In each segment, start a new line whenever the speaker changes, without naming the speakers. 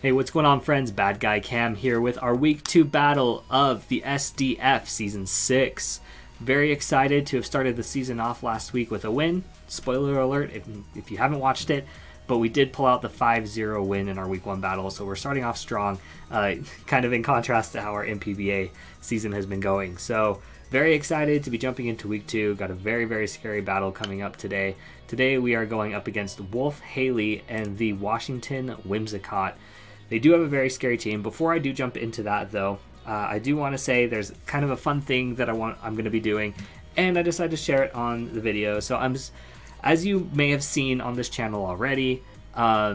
Hey, what's going on, friends? Bad Guy Cam here with our Week 2 battle of the SDF Season 6. Very excited to have started the season off last week with a win. Spoiler alert if you haven't watched it, but we did pull out the 5-0 win in our Week 1 battle, so we're starting off strong, kind of in contrast to how our MPBA season has been going. So very excited to be jumping into Week 2. Got a very, very scary battle coming up today. Today we are going up against Wolfhaley and the Washington Whimsicotts. They do have a very scary team. Before I do jump into that, though, I do want to say there's kind of a fun thing that I'm going to be doing, and I decided to share it on the video. So as you may have seen on this channel already, I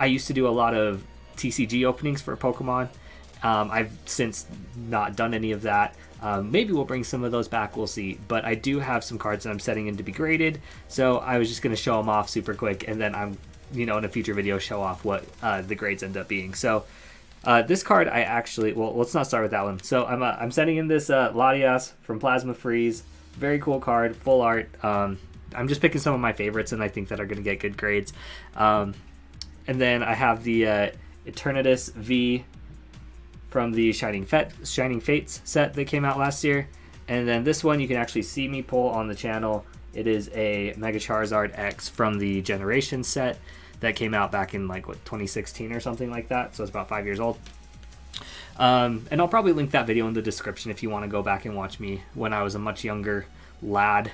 used to do a lot of TCG openings for Pokemon. I've since not done any of that. Maybe we'll bring some of those back, we'll see. But I do have some cards that I'm setting in to be graded, so I was just going to show them off super quick, and then I'm in a future video show off what the grades end up being. So this card I actually, well, let's not start with that one. So I'm sending in this Latias from Plasma Freeze. Very cool card, full art. I'm just picking some of my favorites and I think that are going to get good grades. And then I have the Eternatus V from the Shining Fates set that came out last year. And then this one you can actually see me pull on the channel. It is a Mega Charizard X from the Generation set that came out back in 2016 or something like that. So it's about 5 years old. And I'll probably link that video in the description if you want to go back and watch me when I was a much younger lad.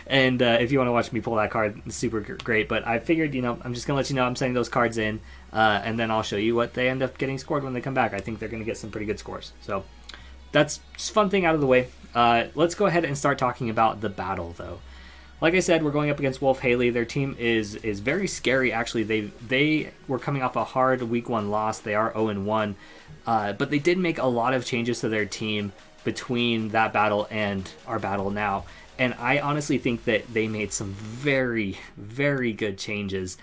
And if you want to watch me pull that card, it's super great. But I figured, I'm just going to let you know I'm sending those cards in, and then I'll show you what they end up getting scored when they come back. I think they're going to get some pretty good scores. So that's just a fun thing out of the way. Let's go ahead and start talking about the battle, though. Like I said, we're going up against Wolfhaley. Their team is very scary, actually. They were coming off a hard Week 1 loss. They are 0-1, but they did make a lot of changes to their team between that battle and our battle now. And I honestly think that they made some very, very good changes,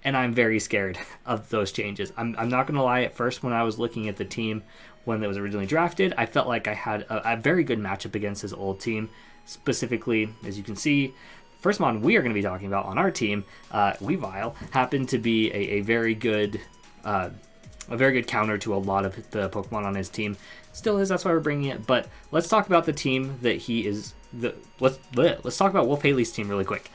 and I'm very scared of those changes. I'm not going to lie, at first when I was looking at the team when it was originally drafted, I felt like I had a very good matchup against his old team. Specifically, as you can see, first mon we are going to be talking about on our team, Weavile, happened to be a very good counter to a lot of the Pokemon on his team. Still is, that's why we're bringing it. But let's talk about the team that he is. Let's talk about Wolfhaley's team really quick.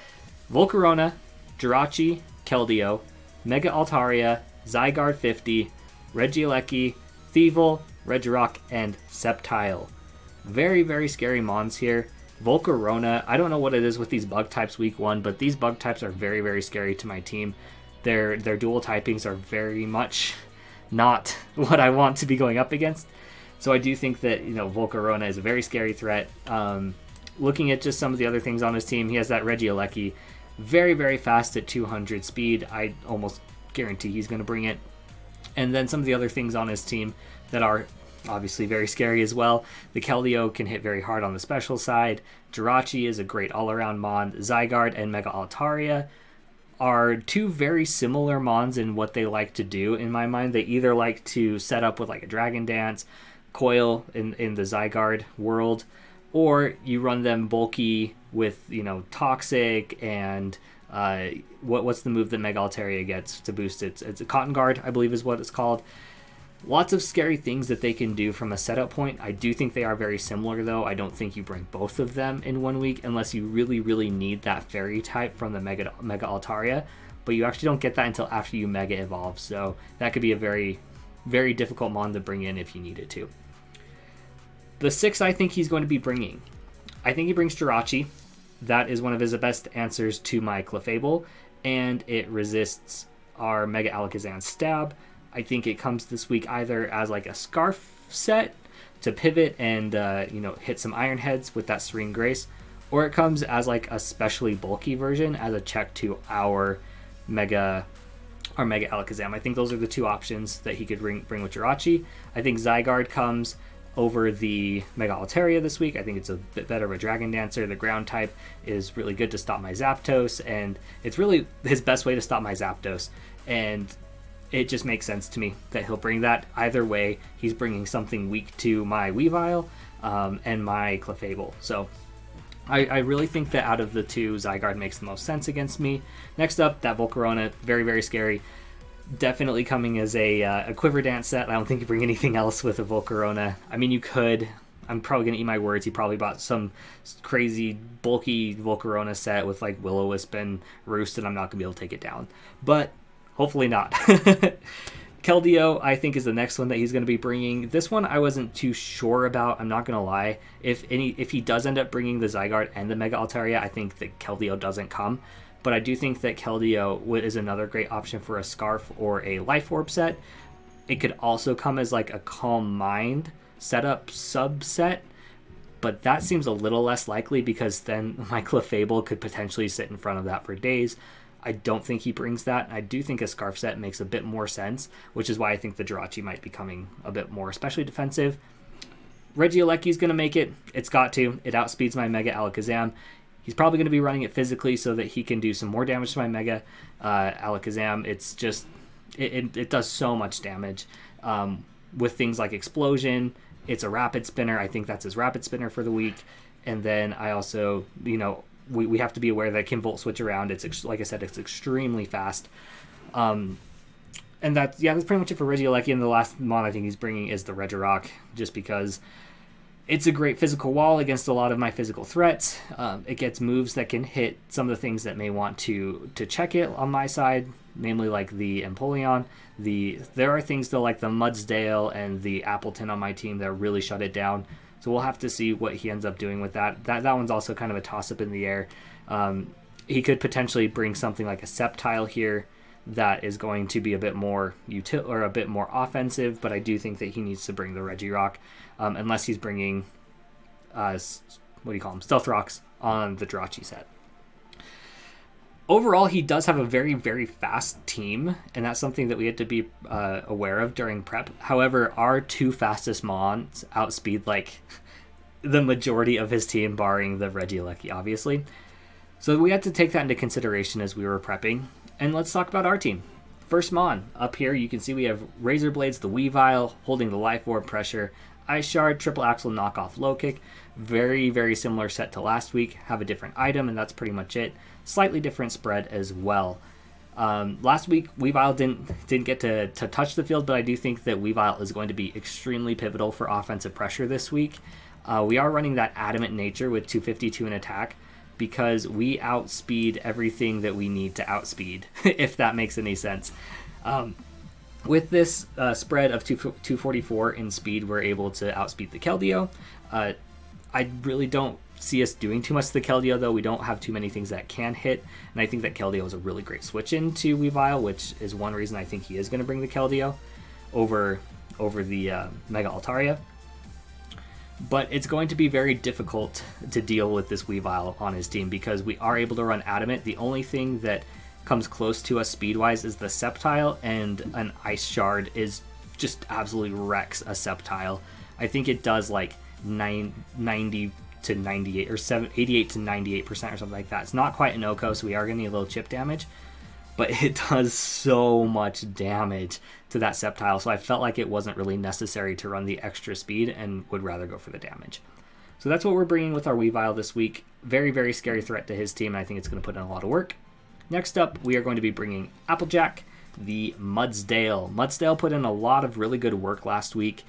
Volcarona, Jirachi, Keldeo, Mega Altaria, Zygarde 50, Regieleki, Thievul, Regirock, and Sceptile. Very, very scary mons here. Volcarona, I don't know what it is with these bug types Week 1, but these bug types are very, very scary to my team. Their dual typings are very much not what I want to be going up against. So I do think that, Volcarona is a very scary threat. Looking at just some of the other things on his team, he has that Regieleki, very, very fast at 200 speed. I almost guarantee he's going to bring it. And then some of the other things on his team that are obviously very scary as well. The Keldeo can hit very hard on the special side. Jirachi is a great all-around mon. Zygarde and Mega Altaria are two very similar mons in what they like to do, in my mind. They either like to set up with a Dragon Dance, Coil in the Zygarde world, or you run them bulky with, Toxic and what's the move that Mega Altaria gets to boost it? It's a Cotton Guard, I believe is what it's called. Lots of scary things that they can do from a setup point. I do think they are very similar, though. I don't think you bring both of them in 1 week unless you really, really need that fairy type from the Mega Altaria. But you actually don't get that until after you Mega Evolve. So that could be a very, very difficult mon to bring in if you needed to. The 6 I think he's going to be bringing. I think he brings Jirachi. That is one of his best answers to my Clefable, and it resists our Mega Alakazam Stab. I think it comes this week either as a Scarf set to pivot and hit some Iron Heads with that Serene Grace, or it comes as a specially bulky version as a check to our Mega Alakazam. I think those are the two options that he could bring with Jirachi. I think Zygarde comes over the Mega Altaria this week. I think it's a bit better of a Dragon Dancer. The ground type is really good to stop my Zapdos, and it's really his best way to stop my Zapdos. And it just makes sense to me that he'll bring that. Either way, he's bringing something weak to my Weavile and my Clefable. So I really think that out of the two, Zygarde makes the most sense against me. Next up, that Volcarona, very, very scary. Definitely coming as a Quiver Dance set. I don't think you bring anything else with a Volcarona. I mean, you could. I'm probably going to eat my words. He probably bought some crazy, bulky Volcarona set with like Will-O-Wisp and Roost, and I'm not going to be able to take it down. But hopefully not. Keldeo, I think, is the next one that he's going to be bringing. This one I wasn't too sure about. I'm not going to lie. If he does end up bringing the Zygarde and the Mega Altaria, I think that Keldeo doesn't come. But I do think that Keldeo is another great option for a Scarf or a Life Orb set. It could also come as like a Calm Mind setup subset, but that seems a little less likely because then my Clefable could potentially sit in front of that for days. I don't think he brings that. I do think a Scarf set makes a bit more sense, which is why I think the Jirachi might be coming a bit more especially defensive. Regieleki's going to make it. It's got to. It outspeeds my Mega Alakazam. He's probably going to be running it physically so that he can do some more damage to my Mega Alakazam. It's just, it does so much damage with things like Explosion. It's a Rapid Spinner. I think that's his Rapid Spinner for the week. And then I also, we have to be aware that it can Volt Switch around. It's, like I said, it's extremely fast. And that's pretty much it for Regieleki. And the last mon I think he's bringing is the Regirock, just because it's a great physical wall against a lot of my physical threats. It gets moves that can hit some of the things that may want to check it on my side, namely like the Empoleon. There are things though like the Mudsdale and the Appleton on my team that really shut it down. So we'll have to see what he ends up doing with that. That one's also kind of a toss-up in the air. He could potentially bring something like a Sceptile here that is going to be a bit more a bit more offensive, but I do think that he needs to bring the Regirock, unless he's bringing Stealth Rocks on the Jirachi set. Overall, he does have a very, very fast team, and that's something that we had to be aware of during prep. However, our two fastest mons outspeed like the majority of his team, barring the Regieleki, obviously. So we had to take that into consideration as we were prepping. And let's talk about our team. First mon, up here you can see we have Razor Blades, the Weavile, holding the Life Orb Pressure, Ice Shard, Triple Axle, Knockoff, Low Kick. Very, very similar set to last week. Have a different item, and that's pretty much it. Slightly different spread as well. Last week, Weavile didn't get to touch the field, but I do think that Weavile is going to be extremely pivotal for offensive pressure this week. We are running that Adamant Nature with 252 in attack, because we outspeed everything that we need to outspeed, if that makes any sense. With this spread of 244 in speed, we're able to outspeed the Keldeo. I really don't see us doing too much to the Keldeo, though. We don't have too many things that can hit, and I think that Keldeo is a really great switch into Weavile, which is one reason I think he is going to bring the Keldeo over the Mega Altaria. But it's going to be very difficult to deal with this Weavile on his team because we are able to run Adamant. The only thing that comes close to us speed-wise is the Sceptile, and an Ice Shard is just absolutely wrecks a Sceptile. I think it does like 90 to 98 or 88 to 98% or something like that. It's not quite an OHKO, so we are going to need a little chip damage, but it does so much damage to that Sceptile, so I felt like it wasn't really necessary to run the extra speed and would rather go for the damage. So that's what we're bringing with our Weavile this week. Very, very scary threat to his team, and I think it's going to put in a lot of work. Next up, we are going to be bringing Applejack, the Mudsdale. Mudsdale put in a lot of really good work last week.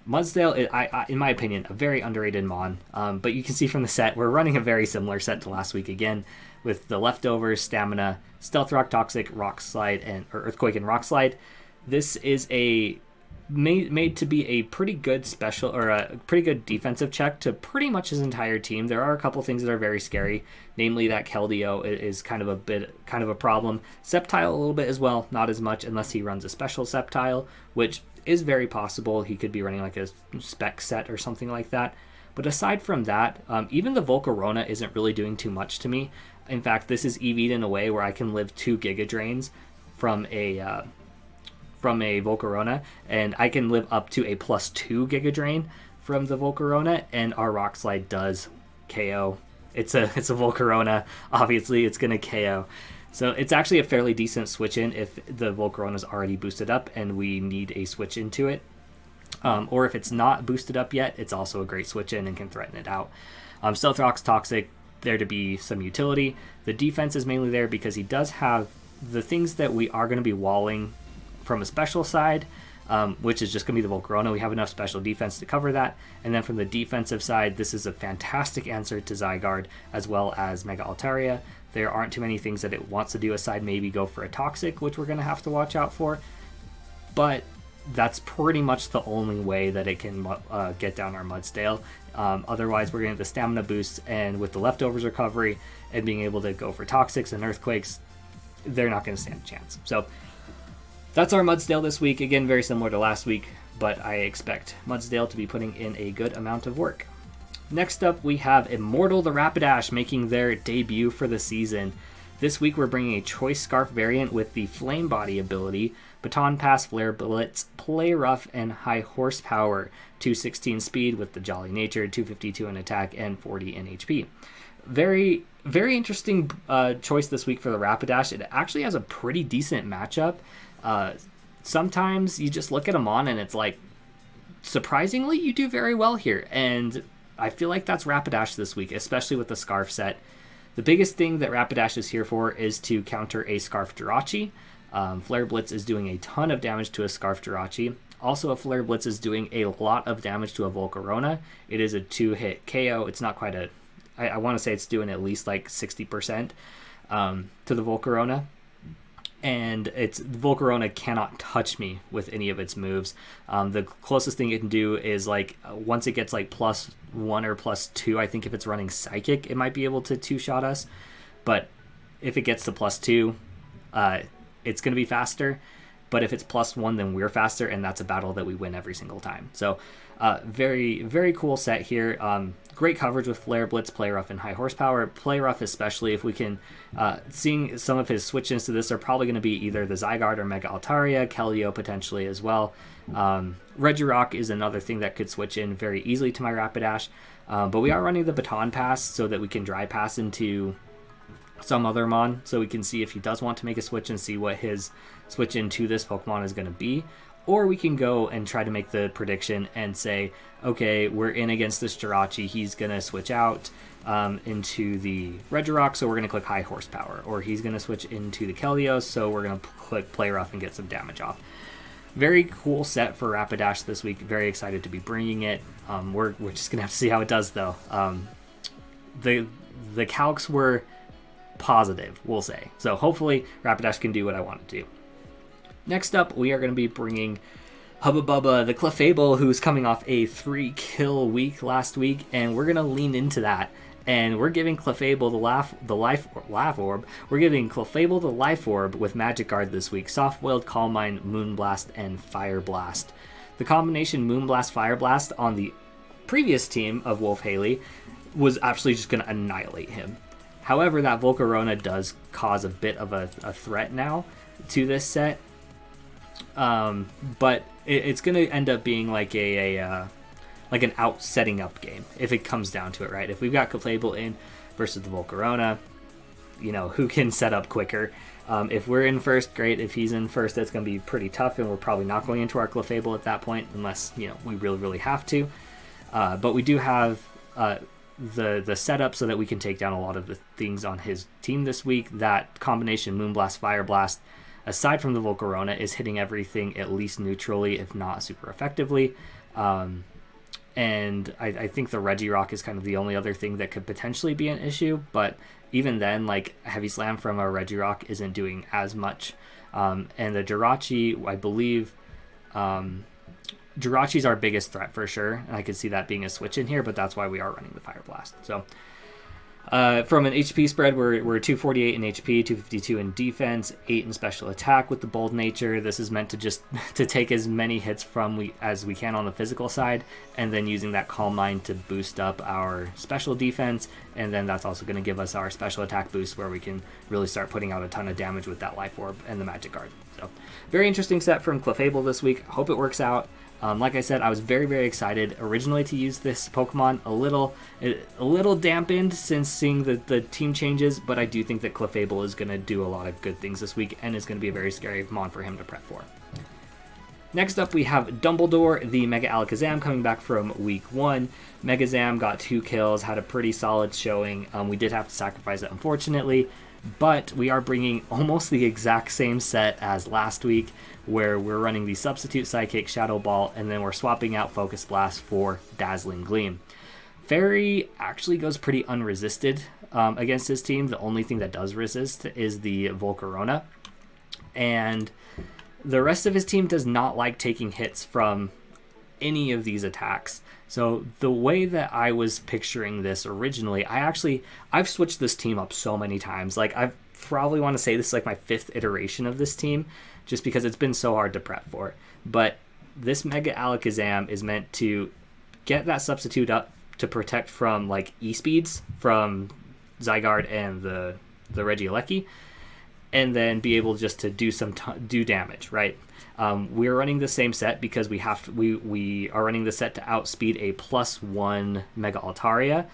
Mudsdale, in my opinion, a very underrated mon, but you can see from the set, we're running a very similar set to last week again, with the Leftovers, Stamina, Stealth Rock, Toxic, Rock Slide, or Earthquake and Rock Slide. This is made to be a pretty good special, or a pretty good defensive check to pretty much his entire team. There are a couple things that are very scary, namely that Keldeo is kind of a problem. Sceptile a little bit as well, not as much unless he runs a special Sceptile, which is very possible. He could be running like a spec set or something like that. But aside from that, even the Volcarona isn't really doing too much to me. In fact, this is EV'd in a way where I can live 2 Giga Drains from a Volcarona, and I can live up to a +2 Giga Drain from the Volcarona, and our Rock Slide does KO. It's a Volcarona, obviously it's going to KO. So it's actually a fairly decent switch in if the Volcarona is already boosted up and we need a switch into it. Or if it's not boosted up yet, it's also a great switch in and can threaten it out. Stealth Rock's Toxic, there to be some utility. The defense is mainly there because he does have the things that we are going to be walling from a special side, which is just going to be the Volcarona, we have enough special defense to cover that. And then from the defensive side, this is a fantastic answer to Zygarde as well as Mega Altaria. There aren't too many things that it wants to do aside maybe go for a Toxic, which we're going to have to watch out for. But that's pretty much the only way that it can get down our Mudsdale. Otherwise, we're going to get the stamina boost, and with the leftovers recovery and being able to go for Toxics and Earthquakes, they're not going to stand a chance. So that's our Mudsdale this week. Again, very similar to last week, but I expect Mudsdale to be putting in a good amount of work. Next up, we have Immortal the Rapidash making their debut for the season. This week, we're bringing a Choice Scarf variant with the Flame Body ability, Baton Pass, Flare Blitz, Play Rough, and High Horsepower, 216 speed with the Jolly Nature, 252 in attack, and 40 in HP. Very, very interesting choice this week for the Rapidash. It actually has a pretty decent matchup. Sometimes you just look at them on and it's like, surprisingly, you do very well here. And I feel like that's Rapidash this week, especially with the Scarf set. The biggest thing that Rapidash is here for is to counter a Scarf Jirachi. Flare Blitz is doing a ton of damage to a Scarf Jirachi. Also, a Flare Blitz is doing a lot of damage to a Volcarona. It is a 2-hit KO. It's not quite a... I want to say it's doing at least like 60% to the Volcarona. And Volcarona cannot touch me with any of its moves. The closest thing it can do is like once it gets like +1 or +2, I think if it's running Psychic, it might be able to 2-shot us. But if it gets to +2, it's going to be faster. But if it's +1, then we're faster, and that's a battle that we win every single time. So very, very cool set here. Great coverage with Flare Blitz, Play Rough, and High Horsepower. Play Rough especially, if we can... seeing some of his switch-ins to this are probably going to be either the Zygarde or Mega Altaria, Keldeo potentially as well. Regirock is another thing that could switch in very easily to my Rapidash. But we are running the Baton Pass so that we can Dry Pass into some other Mon, so we can see if he does want to make a switch and see what his switch into this Pokemon is going to be. Or we can go and try to make the prediction and say, okay, we're in against this Jirachi, he's going to switch out into the Regirock, so we're going to click High Horsepower. Or he's going to switch into the Keldeo, so we're going to click Play Rough and get some damage off. Very cool set for Rapidash this week. Very excited to be bringing it. We're just going to have to see how it does, though. The calcs were positive, we'll say. So hopefully Rapidash can do what I want it to do. Next up, we are going to be bringing Hubba Bubba, the Clefable, who's coming off a 3-kill week last week, and we're going to lean into that. And we're giving Clefable the Life Orb. We're giving Clefable the Life Orb with Magic Guard this week. Soft Boiled, Calm Mind, Moonblast, and Fire Blast. The combination Moonblast, Fire Blast on the previous team of Wolfhaley was absolutely just going to annihilate him. However, that Volcarona does cause a bit of a threat now to this set. But it's going to end up being like like an setting up game if it comes down to it, right? If we've got Clefable in versus the Volcarona, you know, who can set up quicker? If we're in first, great. If he's in first, that's going to be pretty tough, and we're probably not going into our Clefable at that point unless, you know, we really, really have to. But we do have the setup so that we can take down a lot of the things on his team this week. That combination Moonblast, Fire Blast, aside from the Volcarona, is hitting everything at least neutrally, if not super effectively. And I think the Regirock is kind of the only other thing that could potentially be an issue, but even then, like, Heavy Slam from a Regirock isn't doing as much. And the Jirachi, I believe, Jirachi's our biggest threat for sure, and I could see that being a switch in here, but that's why we are running the Fire Blast. So from an HP spread, we're 248 in HP, 252 in defense, 8 in special attack with the Bold Nature. This is meant to just to take as many hits as we can on the physical side, and then using that Calm Mind to boost up our special defense, and then that's also going to give us our special attack boost where we can really start putting out a ton of damage with that Life Orb and the Magic Guard. So very interesting set from Clefable this week. Hope it works out. Like I said, I was very, very excited originally to use this Pokemon. A little dampened since seeing the team changes, but I do think that Clefable is going to do a lot of good things this week and is going to be a very scary Mon for him to prep for. Next up, we have Dumbledore, the Mega Alakazam, coming back from week 1. Megazam got 2 kills, had a pretty solid showing. We did have to sacrifice it, unfortunately, but we are bringing almost the exact same set as last week where we're running the substitute Psychic Shadow Ball, and then we're swapping out Focus Blast for Dazzling Gleam. Fairy actually goes pretty unresisted against his team. The only thing that does resist is the Volcarona. And the rest of his team does not like taking hits from any of these attacks. So the way that I was picturing this originally, I've switched this team up so many times. Like, I probably want to say this is like my 5th iteration of this team, just because it's been so hard to prep for. But this Mega Alakazam is meant to get that substitute up to protect from like E-Speeds from Zygarde and the Regieleki, and then be able just to do damage, right? We're running the same set because we are running the set to outspeed a +1 Mega Altaria.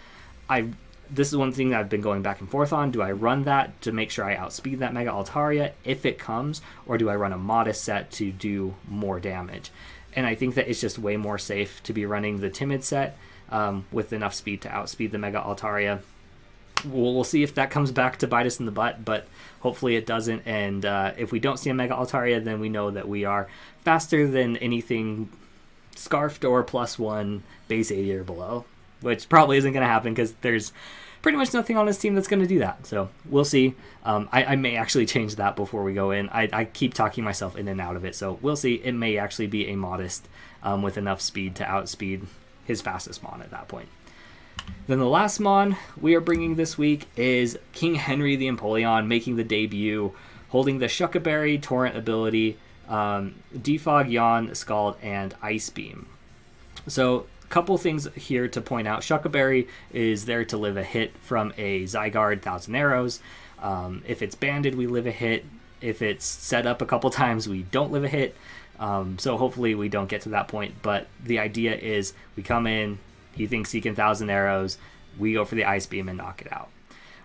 This is one thing that I've been going back and forth on. Do I run that to make sure I outspeed that Mega Altaria if it comes, or do I run a modest set to do more damage? And I think that it's just way more safe to be running the Timid set with enough speed to outspeed the Mega Altaria. We'll see if that comes back to bite us in the butt, but hopefully it doesn't. And if we don't see a Mega Altaria, then we know that we are faster than anything Scarfed or +1 base 80 or below, which probably isn't going to happen because there's pretty much nothing on his team that's going to do that. So we'll see. I may actually change that before we go in. I keep talking myself in and out of it, so we'll see. It may actually be a modest with enough speed to outspeed his fastest Mon at that point. Then the last Mon we are bringing this week is King Henry the Empoleon, making the debut, holding the Shucka Berry, Torrent ability, Defog, Yawn, Scald, and Ice Beam. So a couple things here to point out. Shucka Berry is there to live a hit from a Zygarde 1,000 Arrows. If it's banded, we live a hit. If it's set up a couple times, we don't live a hit. So hopefully we don't get to that point. But the idea is we come in, he thinks he can 1,000 Arrows, we go for the Ice Beam and knock it out.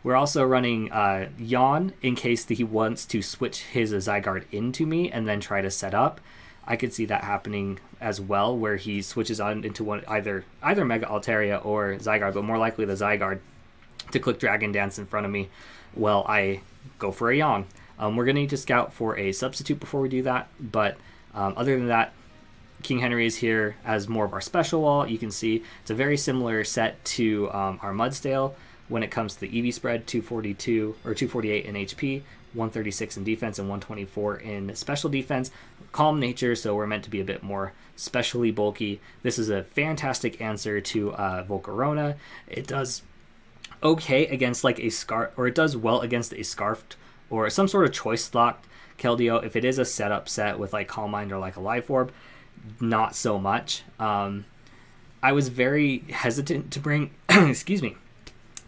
We're also running Yawn in case that he wants to switch his Zygarde into me and then try to set up. I could see that happening as well, where he switches on into either Mega Altaria or Zygarde, but more likely the Zygarde, to click Dragon Dance in front of me. Well, I go for a Yawn. We're going to need to scout for a substitute before we do that, but other than that, King Henry is here as more of our special wall. You can see it's a very similar set to our Mudsdale when it comes to the EV spread, 242 or 248 in HP, 136 in defense, and 124 in special defense. Calm nature, so we're meant to be a bit more specially bulky. This is a fantastic answer to Volcarona. It does okay against like a Scarf, or it does well against a Scarfed or some sort of choice locked Keldeo. If it is a setup set with like Calm Mind or like a Life Orb, not so much. I was very hesitant to bring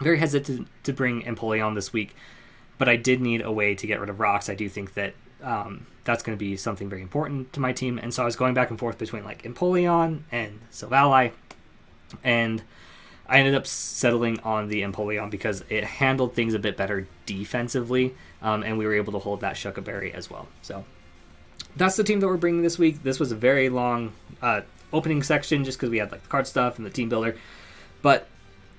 very hesitant to bring Empoleon this week, but I did need a way to get rid of rocks. I do think that that's going to be something very important to my team, and so I was going back and forth between like Empoleon and Silvally, and I ended up settling on the Empoleon because it handled things a bit better defensively, and we were able to hold that Shucka Berry as well. So that's the team that we're bringing this week. This was a very long opening section just because we had like the card stuff and the team builder. But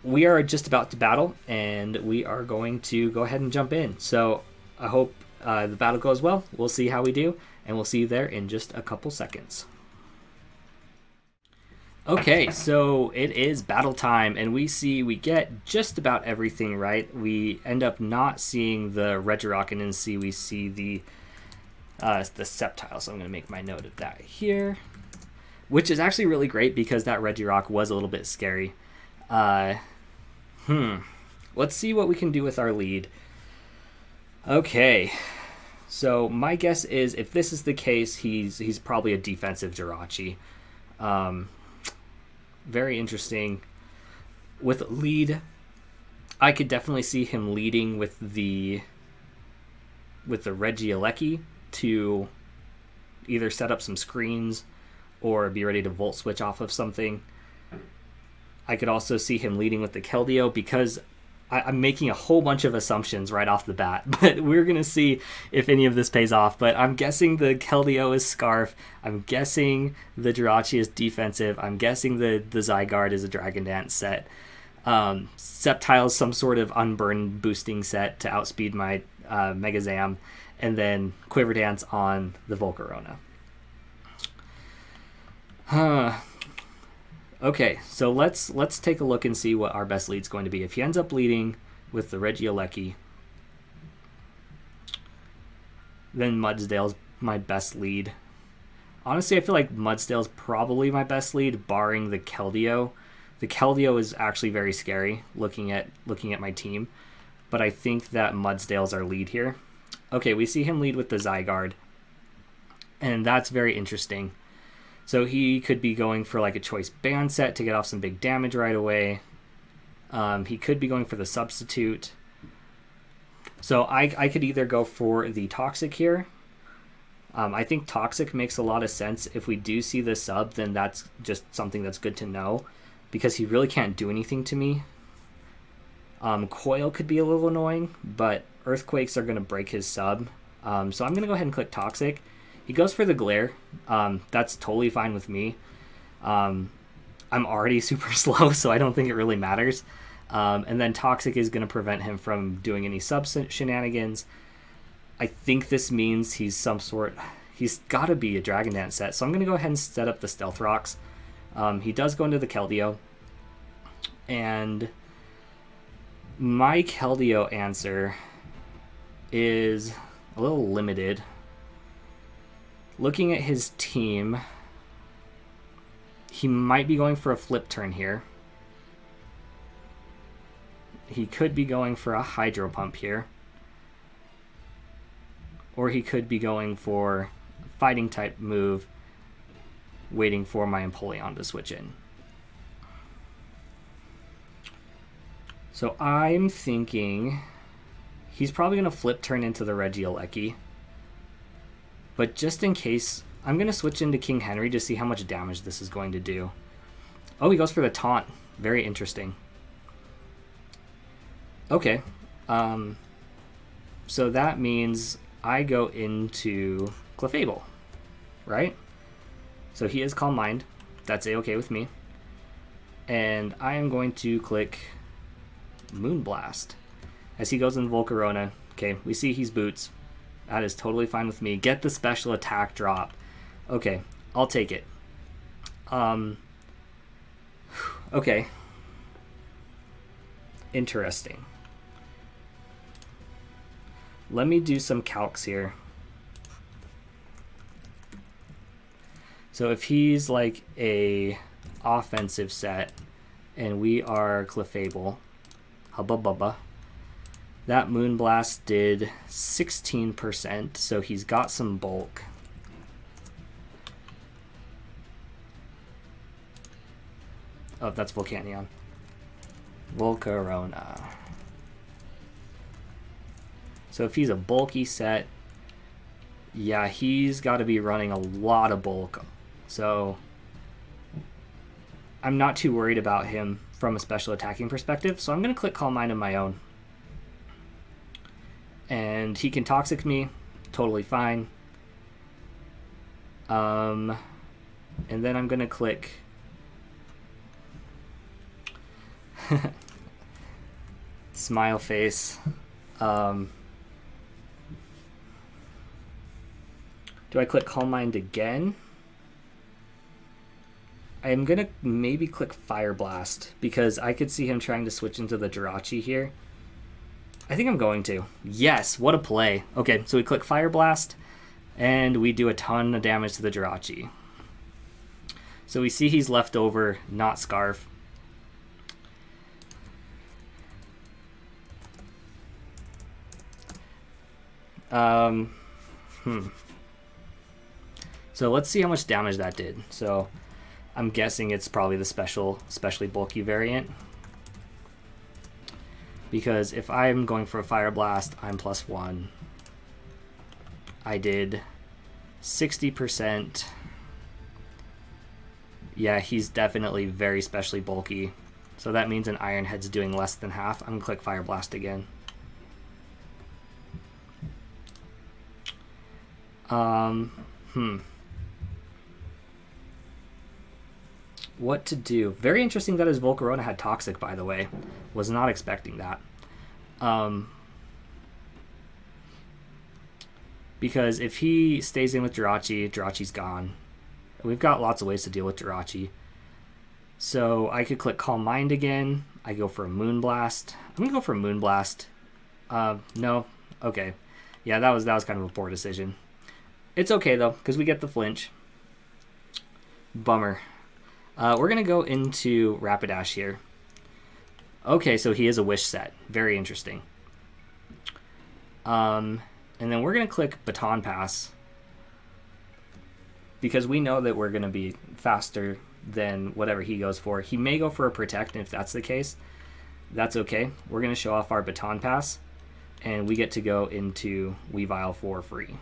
we are just about to battle, and we are going to go ahead and jump in. So I hope the battle goes well. We'll see how we do, and we'll see you there in just a couple seconds. Okay, so it is battle time, and we get just about everything right. We end up not seeing the Regirock, and instead we see the Sceptile, so I'm going to make my note of that here, which is actually really great because that Regirock was a little bit scary. Let's see what we can do with our lead. Okay, so my guess is if this is the case, he's probably a defensive Jirachi. Very interesting. With lead, I could definitely see him leading with the Regieleki to either set up some screens or be ready to Volt Switch off of something. I could also see him leading with the Keldeo because I'm making a whole bunch of assumptions right off the bat, but we're going to see if any of this pays off. But I'm guessing the Keldeo is Scarf. I'm guessing the Jirachi is defensive. I'm guessing the Zygarde is a Dragon Dance set. Sceptile is some sort of Unburn boosting set to outspeed my Megazam. And then Quiver Dance on the Volcarona. Okay, so let's take a look and see what our best lead's going to be. If he ends up leading with the Regieleki, then Mudsdale's my best lead. Honestly, I feel like Mudsdale's probably my best lead, barring the Keldeo. The Keldeo is actually very scary looking at my team, but I think that Mudsdale's our lead here. Okay, we see him lead with the Zygarde, and that's very interesting. So he could be going for like a choice band set to get off some big damage right away. He could be going for the substitute. So I could either go for the Toxic here. I think Toxic makes a lot of sense. If we do see the sub, then that's just something that's good to know, because he really can't do anything to me. Coil could be a little annoying, but Earthquakes are going to break his sub. So I'm going to go ahead and click Toxic. He goes for the Glare. That's totally fine with me. I'm already super slow, so I don't think it really matters. And then Toxic is going to prevent him from doing any sub shenanigans. I think this means he's got to be a Dragon Dance set. So I'm going to go ahead and set up the Stealth Rocks. He does go into the Keldeo. And my Keldeo answer is a little limited. Looking at his team, he might be going for a flip turn here. He could be going for a Hydro Pump here. Or he could be going for a fighting type move, waiting for my Empoleon to switch in. So I'm thinking he's probably going to flip turn into the Regieleki. But just in case, I'm going to switch into King Henry to see how much damage this is going to do. Oh, he goes for the Taunt. Very interesting. Okay. So that means I go into Clefable, right? So he is Calm Mind. That's a-okay with me. And I am going to click Moonblast. As he goes in Volcarona, okay, we see he's Boots. That is totally fine with me. Get the special attack drop. Okay, I'll take it. Okay. Interesting. Let me do some calcs here. So if he's like a offensive set and we are Clefable, hubba bubba, that Moonblast did 16%, so he's got some bulk. Oh, that's Volcanion. Volcarona. So if he's a bulky set, yeah, he's got to be running a lot of bulk. So I'm not too worried about him from a special attacking perspective. So I'm going to click Calm Mind on my own. And he can Toxic me, totally fine. And then I'm going to click Smile Face. Do I click Calm Mind again? I'm going to maybe click Fire Blast because I could see him trying to switch into the Jirachi here. I think I'm going to. Yes, what a play. Okay, so we click Fire Blast and we do a ton of damage to the Jirachi. So we see he's left over, not Scarf. So let's see how much damage that did. So I'm guessing it's probably the especially bulky variant. Because if I'm going for a Fire Blast, I'm +1. I did 60%. Yeah, he's definitely very specially bulky. So that means an Iron Head's doing less than half. I'm going to click Fire Blast again. What to do? Very interesting that his Volcarona had Toxic, by the way. Was not expecting that. Because if he stays in with Jirachi, Jirachi's gone. We've got lots of ways to deal with Jirachi. So I could click Calm Mind again. I go for a Moonblast. I'm going to go for a Moonblast. No. Okay. Yeah, that was kind of a poor decision. It's okay, though, because we get the flinch. Bummer. We're going to go into Rapidash here. Okay, so he is a Wish set. Very interesting. And then we're going to click Baton Pass, because we know that we're going to be faster than whatever he goes for. He may go for a Protect, and if that's the case, that's okay. We're going to show off our Baton Pass, and we get to go into Weavile for free.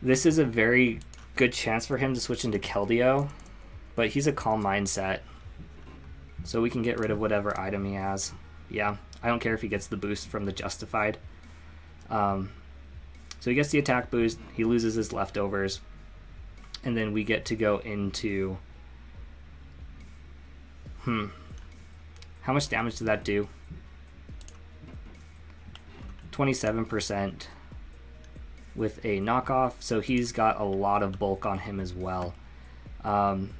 This is a very good chance for him to switch into Keldeo, but he's a Calm Mind set, so we can get rid of whatever item he has. Yeah, I don't care if he gets the boost from the Justified. So he gets the attack boost, he loses his leftovers, and then we get to go into... How much damage did that do? 27% with a knockoff, so he's got a lot of bulk on him as well. I'm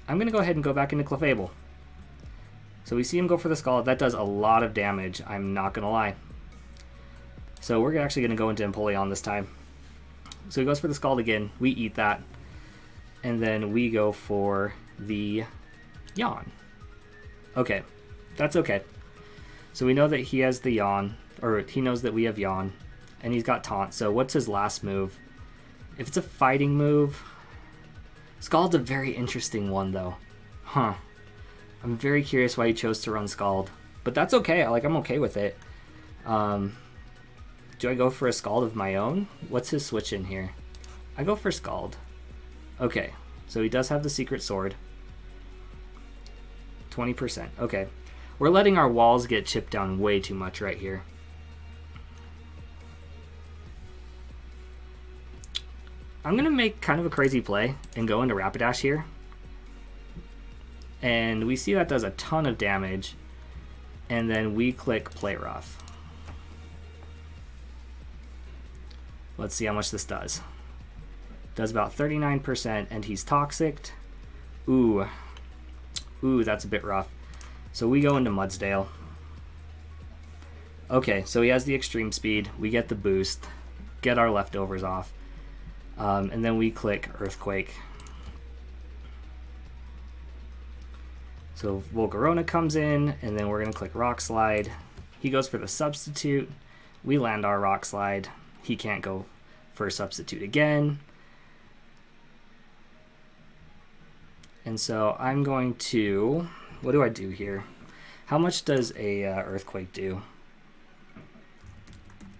going to go ahead and go back into Clefable. So we see him go for the Scald. That does a lot of damage, I'm not going to lie. So we're actually going to go into Empoleon this time. So he goes for the Scald again. We eat that. And then we go for the Yawn. Okay, that's okay. So we know that he has the Yawn, or he knows that we have Yawn, and he's got Taunt. So what's his last move? If it's a fighting move... Scald's a very interesting one, though. Huh. I'm very curious why he chose to run Scald. But that's okay. I'm okay with it. Do I go for a Scald of my own? What's his switch in here? I go for Scald. Okay. So he does have the Secret Sword. 20%. Okay. We're letting our walls get chipped down way too much right here. I'm going to make kind of a crazy play and go into Rapidash here. And we see that does a ton of damage. And then we click Play Rough. Let's see how much this does. Does about 39%, and he's Toxic. Ooh, that's a bit rough. So we go into Mudsdale. Okay, so he has the extreme speed. We get the boost, get our leftovers off. And then we click Earthquake. So Volcarona comes in, and then we're going to click Rock Slide. He goes for the Substitute. We land our Rock Slide. He can't go for a Substitute again. And so I'm going to... What do I do here? How much does a Earthquake do?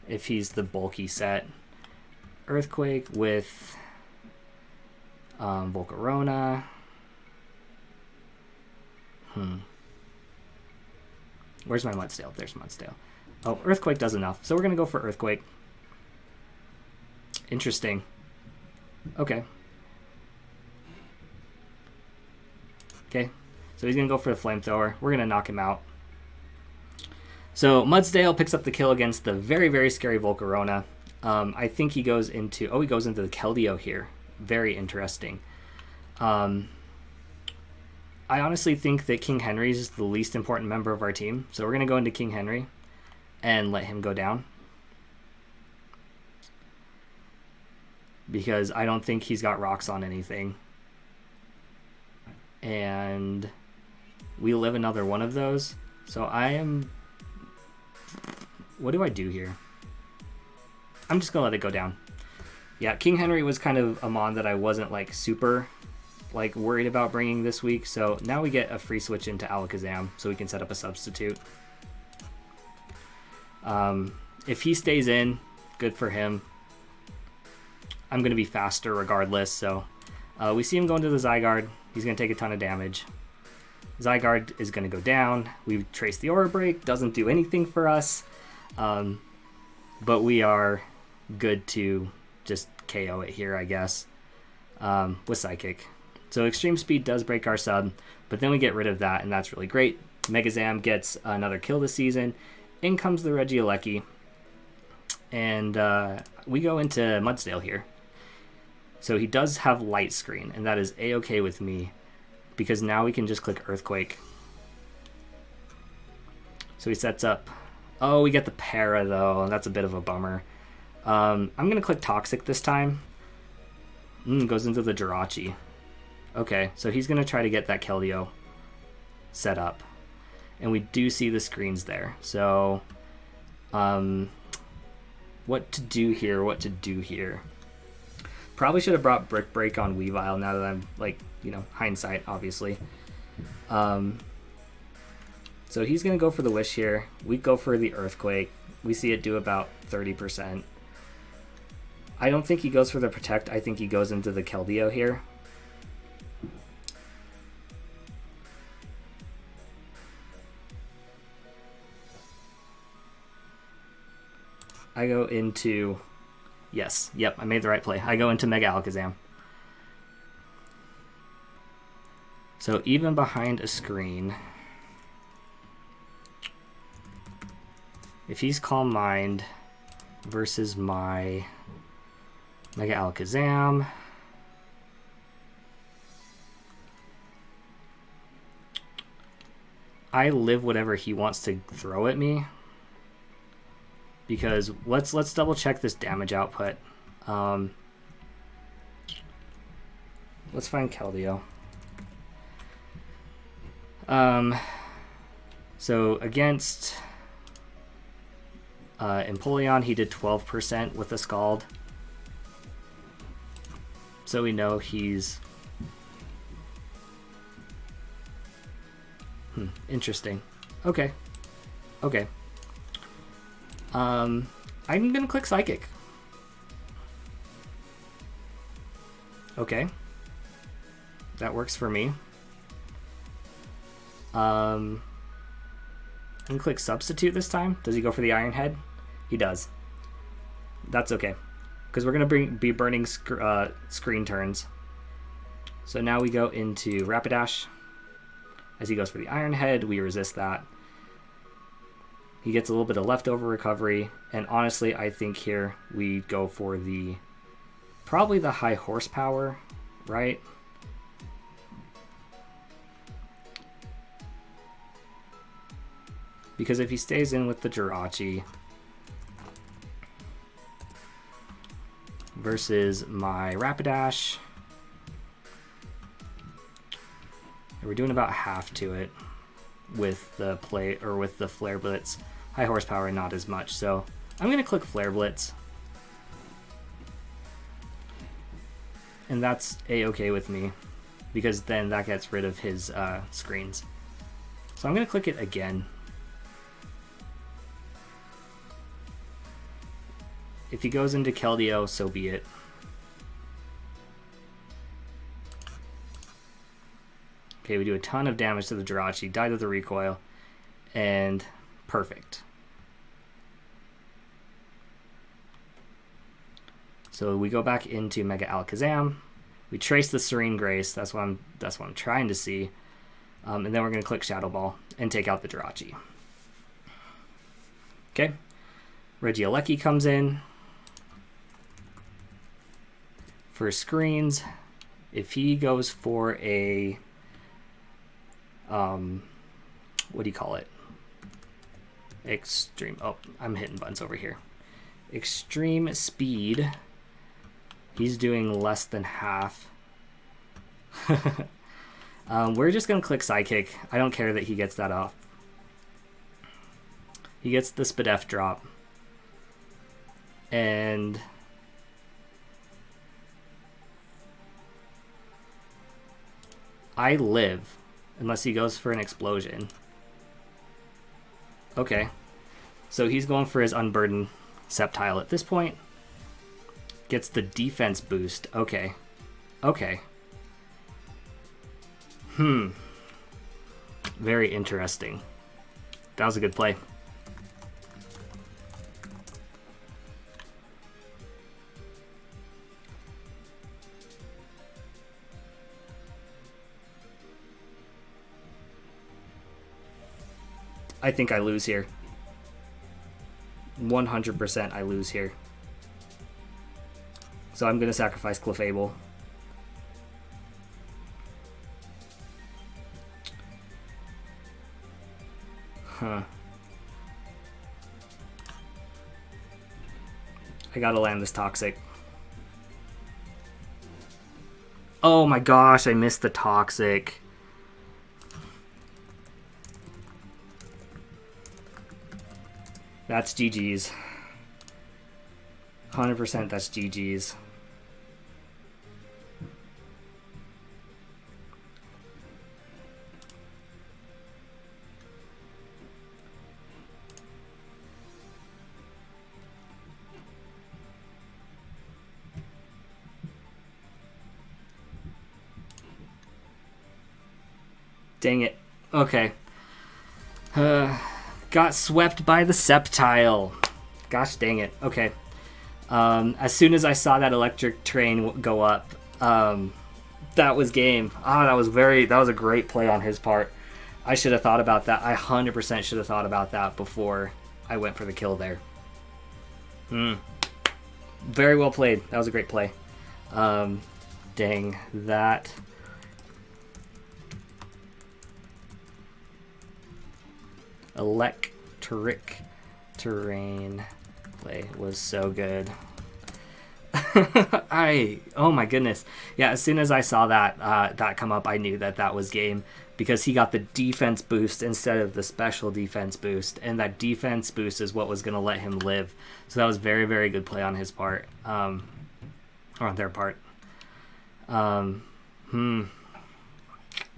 If he's the bulky set. Earthquake with Volcarona. Where's my Mudsdale? There's Mudsdale. Oh, Earthquake does enough. So we're going to go for Earthquake. Interesting. Okay. Okay. So he's going to go for the Flamethrower. We're going to knock him out. So Mudsdale picks up the kill against the very, very scary Volcarona. I think he goes into... Oh, he goes into the Keldeo here. Very interesting. I honestly think that King Henry is the least important member of our team. So we're going to go into King Henry and let him go down. Because I don't think he's got rocks on anything. And we live another one of those. So I am... What do I do here? I'm just going to let it go down. Yeah, King Henry was kind of a mon that I wasn't super worried about bringing this week. So now we get a free switch into Alakazam so we can set up a substitute. If he stays in, good for him. I'm going to be faster regardless. So we see him go into the Zygarde. He's going to take a ton of damage. Zygarde is going to go down. We trace the Aura Break. Doesn't do anything for us. But we are good to just KO it here, I guess. With Psychic. So extreme speed does break our sub, but then we get rid of that, and that's really great. Megazam gets another kill this season. In comes the Regieleki, and we go into Mudsdale here. So he does have Light Screen, and that is a-okay with me, because now we can just click Earthquake. So he sets up. Oh, we get the Para, though, and that's a bit of a bummer. I'm going to click Toxic this time. Goes into the Jirachi. Okay, so he's going to try to get that Keldeo set up. And we do see the screens there. So, what to do here? Probably should have brought Brick Break on Weavile now that I'm, like, you know, hindsight, obviously. So he's going to go for the Wish here. We go for the Earthquake. We see it do about 30%. I don't think he goes for the Protect. I think he goes into the Keldeo here. I go into... Yes, yep, I made the right play. I go into Mega Alakazam. So even behind a screen, if he's Calm Mind versus my Mega Alakazam, I live whatever he wants to throw at me. Because let's double check this damage output. Let's find Keldeo. So against Empoleon, he did 12% with the Scald. So we know he's... interesting. Okay. Okay. I'm gonna click Psychic. Okay. That works for me. I'm gonna click Substitute this time. Does he go for the Iron Head? He does. That's okay, because we're gonna be burning screen turns. So now we go into Rapidash. As he goes for the Iron Head, we resist that. He gets a little bit of leftover recovery, and honestly, I think here we go for probably the high horsepower, right? Because if he stays in with the Jirachi versus my Rapidash, we're doing about half to it with the Flare Blitz. High horsepower, not as much. So I'm going to click Flare Blitz. And that's a-okay with me, because then that gets rid of his screens. So I'm going to click it again. If he goes into Keldeo, so be it. Okay, we do a ton of damage to the Jirachi, die to the recoil, and perfect. So we go back into Mega Alakazam. We trace the Serene Grace. That's what I'm trying to see. And then we're going to click Shadow Ball and take out the Jirachi. Okay. Regieleki comes in for screens. If he goes for a what do you call it? Extreme. Oh, I'm hitting buttons over here. Extreme Speed. He's doing less than half. We're just going to click Psychic. I don't care that he gets that off. He gets the SDF drop. And I live unless he goes for an explosion. Okay. So he's going for his Unburdened Sceptile at this point. Gets the defense boost. Okay. Okay. Very interesting. That was a good play. I think I lose here. 100% I lose here. So I'm going to sacrifice Clefable. Huh. I gotta land this Toxic. Oh my gosh, I missed the Toxic. That's GG's. 100% that's GG's. Dang it. Okay. Got swept by the Sceptile. Gosh dang it. Okay. As soon as I saw that electric train go up, that was game. That was a great play on his part. I should have thought about that. I 100% should have thought about that before I went for the kill there. Very well played. That was a great play. Dang, that... electric terrain play was so good. Oh my goodness. Yeah, as soon as I saw that that come up, I knew that was game, because he got the defense boost instead of the special defense boost, and that defense boost is what was going to let him live. So that was very, very good play on his part, or on their part.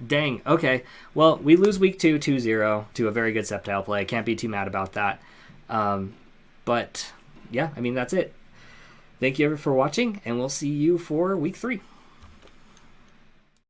Dang, okay. Well, we lose week 2 2-0 to a very good Sceptile play. Can't be too mad about that. But, yeah, I mean, that's it. Thank you for watching, and we'll see you for week 3.